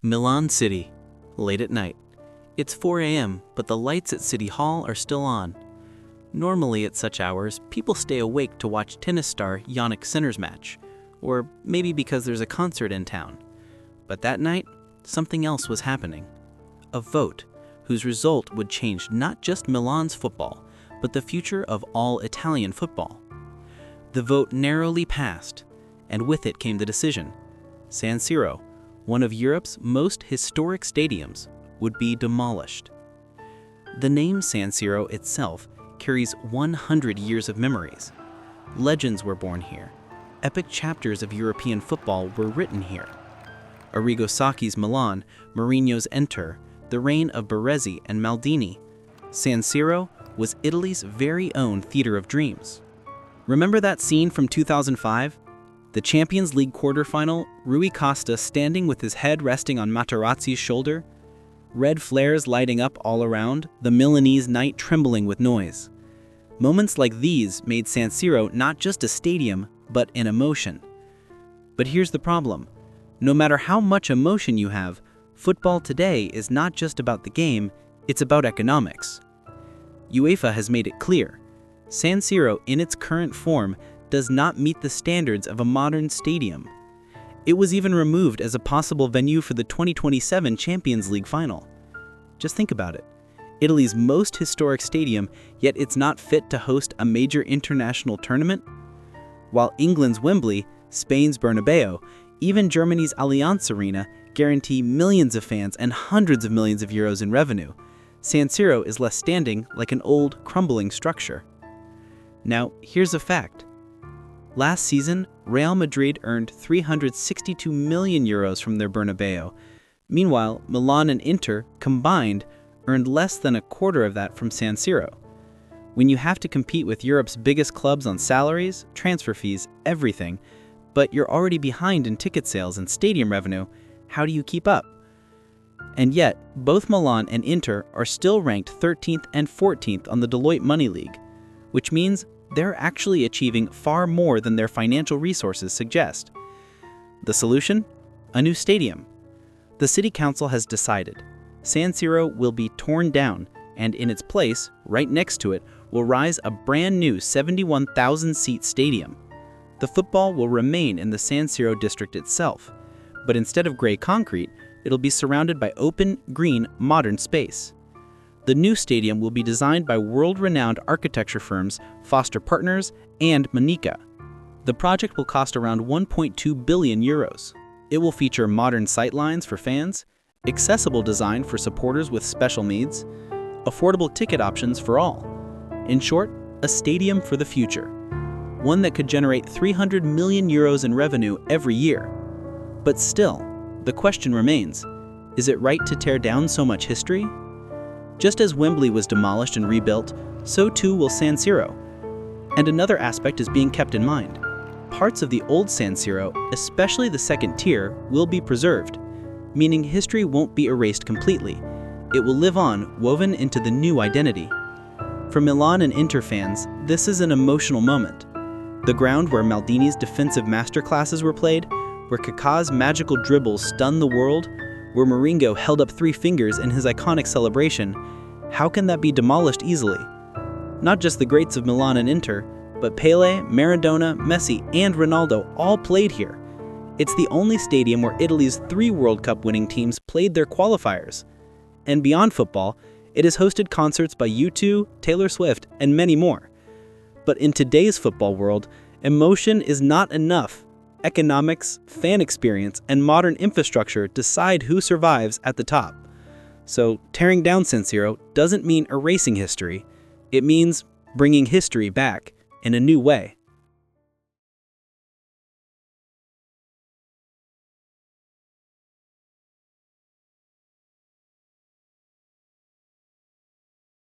Milan City, late at night. It's 4 a.m., but the lights at City Hall are still on. Normally at such hours, people stay awake to watch tennis star Yannick Sinner's match, or maybe because there's a concert in town. But that night, something else was happening. A vote, whose result would change not just Milan's football, but the future of all Italian football. The vote narrowly passed, and with it came the decision. San Siro, one of Europe's most historic stadiums, would be demolished. The name San Siro itself carries 100 years of memories. Legends were born here. Epic chapters of European football were written here. Arrigo Sacchi's Milan, Mourinho's Inter, the reign of Baresi and Maldini. San Siro was Italy's very own theater of dreams. Remember that scene from 2005? The Champions League quarterfinal, Rui Costa standing with his head resting on Materazzi's shoulder? Red flares lighting up all around, the Milanese night trembling with noise. Moments like these made San Siro not just a stadium, but an emotion. But here's the problem. No matter how much emotion you have, football today is not just about the game, it's about economics. UEFA has made it clear. San Siro, in its current form, does not meet the standards of a modern stadium. It was even removed as a possible venue for the 2027 Champions League final. Just think about it. Italy's most historic stadium, yet it's not fit to host a major international tournament? While England's Wembley, Spain's Bernabeu, even Germany's Allianz Arena guarantee millions of fans and hundreds of millions of euros in revenue, San Siro is left standing like an old, crumbling structure. Now, here's a fact. Last season, Real Madrid earned 362 million euros from their Bernabeu. Meanwhile, Milan and Inter, combined, earned less than a quarter of that from San Siro. When you have to compete with Europe's biggest clubs on salaries, transfer fees, everything, but you're already behind in ticket sales and stadium revenue, how do you keep up? And yet, both Milan and Inter are still ranked 13th and 14th on the Deloitte Money League, which means they're actually achieving far more than their financial resources suggest. The solution? A new stadium. The city council has decided. San Siro will be torn down, and in its place, right next to it, will rise a brand new 71,000-seat stadium. The football will remain in the San Siro district itself, but instead of gray concrete, it'll be surrounded by open, green, modern space. The new stadium will be designed by world-renowned architecture firms Foster Partners and Manica. The project will cost around 1.2 billion euros. It will feature modern sightlines for fans, accessible design for supporters with special needs, affordable ticket options for all. In short, a stadium for the future. One that could generate 300 million euros in revenue every year. But still, the question remains, is it right to tear down so much history? Just as Wembley was demolished and rebuilt, so too will San Siro. And another aspect is being kept in mind. Parts of the old San Siro, especially the second tier, will be preserved, meaning history won't be erased completely. It will live on, woven into the new identity. For Milan and Inter fans, this is an emotional moment. The ground where Maldini's defensive masterclasses were played, where Kaká's magical dribbles stunned the world, where Mourinho held up 3 fingers in his iconic celebration, how can that be demolished easily? Not just the greats of Milan and Inter, but Pele, Maradona, Messi, and Ronaldo all played here. It's the only stadium where Italy's 3 World Cup winning teams played their qualifiers. And beyond football, it has hosted concerts by U2, Taylor Swift, and many more. But in today's football world, emotion is not enough. Economics, fan experience, and modern infrastructure decide who survives at the top. So tearing down San Siro doesn't mean erasing history. It means bringing history back in a new way.